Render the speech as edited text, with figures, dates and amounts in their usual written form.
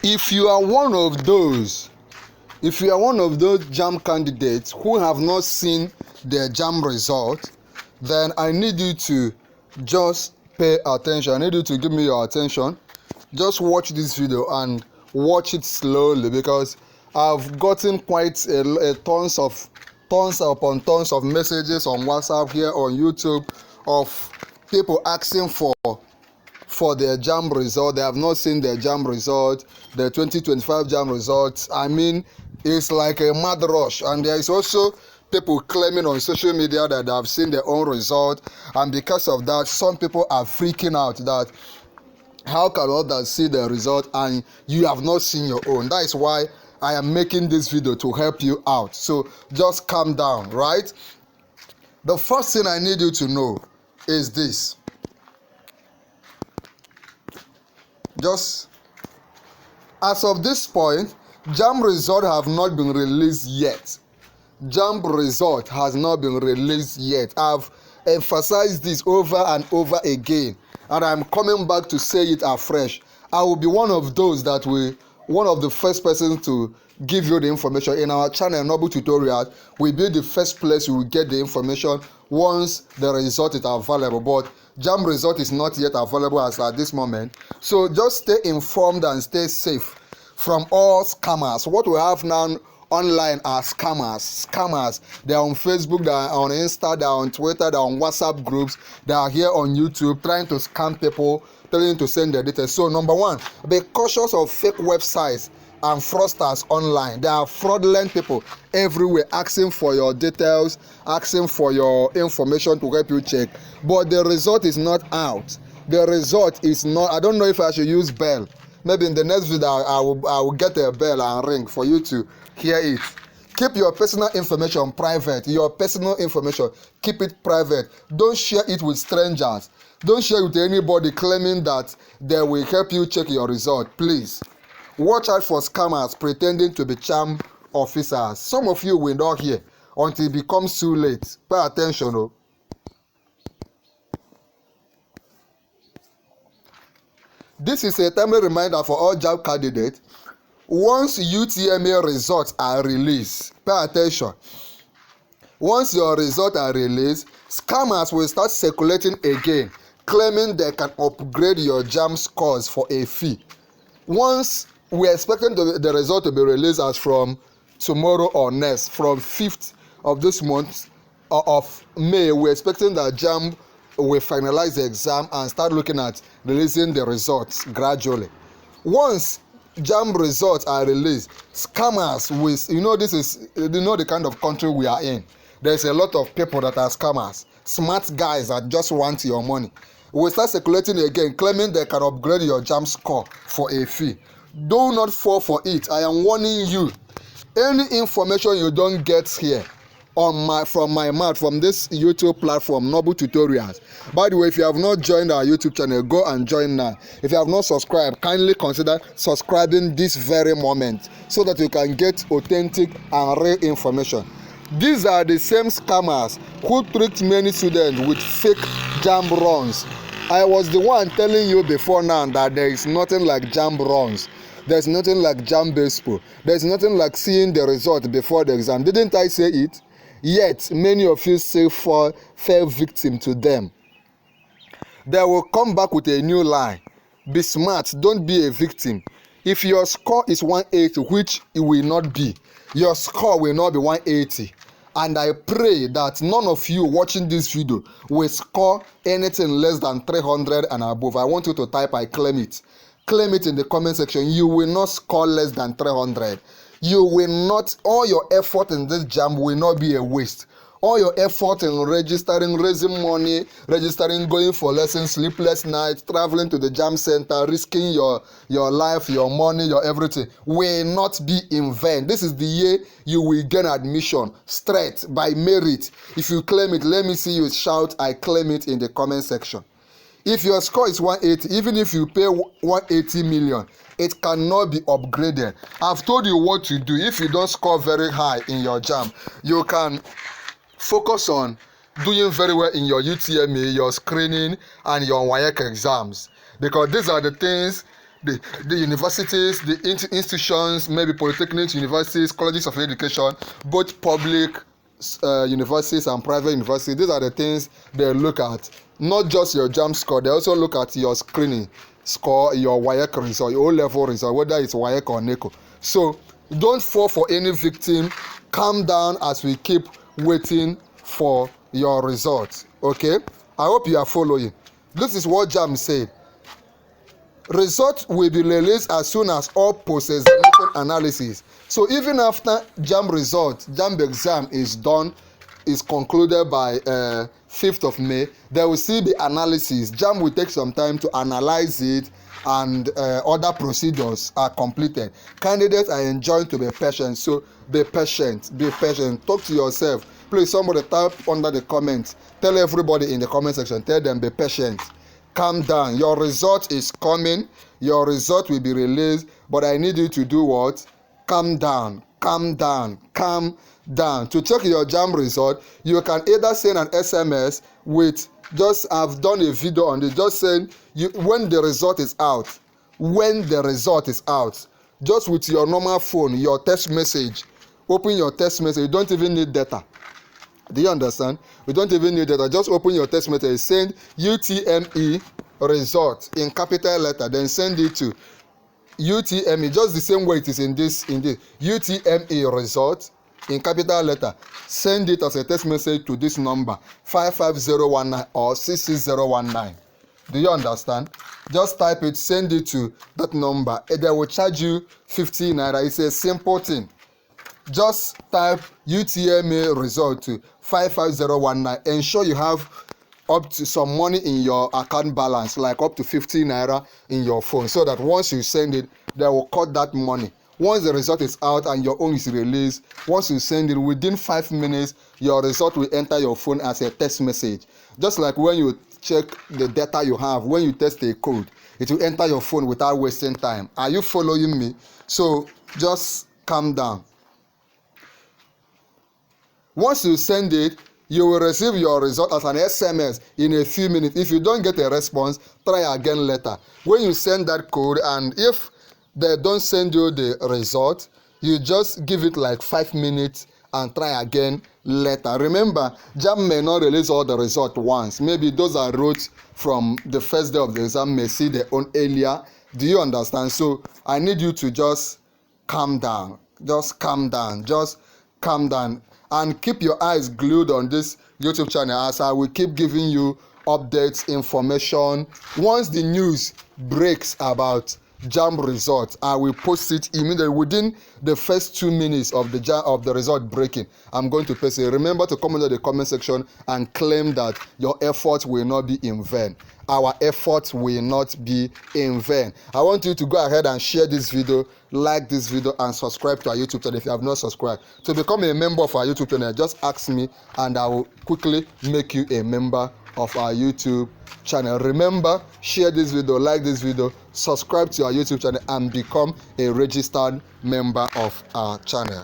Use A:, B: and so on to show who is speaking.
A: If you are one of those JAMB candidates who have not seen their JAMB result, then I need you to just pay attention. I need you to give me your attention. Just watch this video and watch it slowly, because I've gotten quite tons upon tons of messages on WhatsApp, here on YouTube, of people asking for their JAMB result. They have not seen their JAMB result, the 2025 JAMB results. I mean, it's like a mad rush. And there is also people claiming on social media that they have seen their own result, and because of that, some people are freaking out that how can others see the result and you have not seen your own. That is why I am making this video, to help you out. So just calm down, right? The first thing I need you to know is this. Just as of this point, JAMB result have not been released yet. JAMB result has not been released yet. I've emphasized this over and over again, and I'm coming back to say it afresh. I will be one of those that one of the first persons to give you the information in our channel Noble Tutorials. Will be the first place you will get the information once the result is available. But JAMB result is not yet available as at this moment. So just stay informed and stay safe from all scammers. What we have now online are scammers. They are on Facebook, they are on Insta, they are on Twitter, they are on WhatsApp groups, they are here on YouTube trying to scam people, telling you to send their details. So number one, be cautious of fake websites and fraudsters online. There are fraudulent people everywhere asking for your details, asking for your information to help you check, but the result is not out. The result is not. I don't know if I should use bell. Maybe in the next video I will get a bell and ring for you to hear it. Keep your personal information private. Your personal information, keep it private. Don't share it with strangers. Don't share it with anybody claiming that they will help you check your result. Please watch out for scammers pretending to be JAMB officers. Some of you will not hear until it becomes too late. Pay attention, oh. This is a timely reminder for all JAMB candidates. Once UTME results are released, pay attention. Once your results are released, scammers will start circulating again, claiming they can upgrade your JAMB scores for a fee. Once we're expecting the result to be released as from tomorrow or next, from 5th of this month of May, we're expecting that JAMB will finalize the exam and start looking at releasing the results gradually. Once JAMB results are released, scammers will, this is, the kind of country we are in. There's a lot of people that are scammers, smart guys that just want your money. Will start circulating again, claiming they can upgrade your JAMB score for a fee. Do not fall for it. I am warning you. Any information you don't get here from my mouth, from this YouTube platform, Noble Tutorials. By the way, if you have not joined our YouTube channel, go and join now. If you have not subscribed, kindly consider subscribing this very moment so that you can get authentic and real information. These are the same scammers who tricked many students with fake JAMB runs. I was the one telling you before now that there is nothing like JAMB runs. There's nothing like JAMB Expo. There's nothing like seeing the result before the exam. Didn't I say it? Yet, many of you still fell victim to them. They will come back with a new lie. Be smart, don't be a victim. If your score is 180, which it will not be, your score will not be 180. And I pray that none of you watching this video will score anything less than 300 and above. I want you to type, I claim it. Claim it in the comment section. You will not score less than 300. You will not, all your effort in this JAMB will not be a waste. All your effort in registering, raising money, going for lessons, sleepless nights, traveling to the JAMB center, risking your life, your money, your everything will not be in vain. This is the year you will gain admission straight by merit. If you claim it, let me see you shout, I claim it in the comment section. If your score is 180, even if you pay 180 million, it cannot be upgraded. I've told you what to do. If you don't score very high in your JAMB, you can focus on doing very well in your UTME, your screening, and your WAEC exams. Because these are the things the universities, the institutions, maybe polytechnics, universities, colleges of education, both public universities and private universities. These are the things they look at. Not just your JAMB score, they also look at your screening score, your WAEC result, your O-level result, whether it's WAEC or NECO. So don't fall for any victim. Calm down as we keep waiting for your results. Okay, I hope you are following. This is what JAMB said. Results will be released as soon as all post-examination analysis. So even after JAMB result, JAMB exam is done, is concluded by 5th of May, there will still be analysis. JAMB will take some time to analyze it, and other procedures are completed. Candidates are enjoined to be patient, so be patient. Talk to yourself. Please, somebody type under the comments. Tell everybody in the comment section. Tell them be patient. Calm down. Your result is coming. Your result will be released. But I need you to do what? Calm down. Calm down. Calm down. To check your JAMB result, you can either send an SMS with, just I've done a video on this, just saying when the result is out. When the result is out. Just with your normal phone, your text message. Open your text message. You don't even need data. Do you understand? We don't even need data. Just open your text message, send UTME result in capital letter, then send it to UTME, just the same way it is in this UTME result in capital letter. Send it as a text message to this number 55019 or 66019. Do you understand? Just type it, send it to that number, and they will charge you 15 naira. It's a simple thing. Just type UTME result to 55019. Ensure you have up to some money in your account balance, like up to 15 naira in your phone, so that once you send it, they will cut that money. Once the result is out and your own is released, once you send it, within 5 minutes, your result will enter your phone as a text message. Just like when you check the data you have, when you test a code, it will enter your phone without wasting time. Are you following me? So just calm down. Once you send it, you will receive your result as an SMS in a few minutes. If you don't get a response, try again later. When you send that code, and if they don't send you the result, you just give it like 5 minutes and try again later. Remember, JAMB may not release all the result once. Maybe those are wrote from the first day of the exam may see their own earlier. Do you understand? So I need you to just calm down. Just calm down. Just calm down. And keep your eyes glued on this YouTube channel, as I will keep giving you updates, information. Once the news breaks about JAMB results, I will post it immediately within the first 2 minutes of the result breaking. I'm going to post it. Remember to comment in the comment section and claim that your efforts will not be in vain. Our efforts will not be in vain. I want you to go ahead and share this video, like this video, and subscribe to our YouTube channel if you have not subscribed. To become a member of our YouTube channel, just ask me and I will quickly make you a member of our YouTube channel. Remember, share this video, like this video, subscribe to our YouTube channel, and become a registered member of our channel.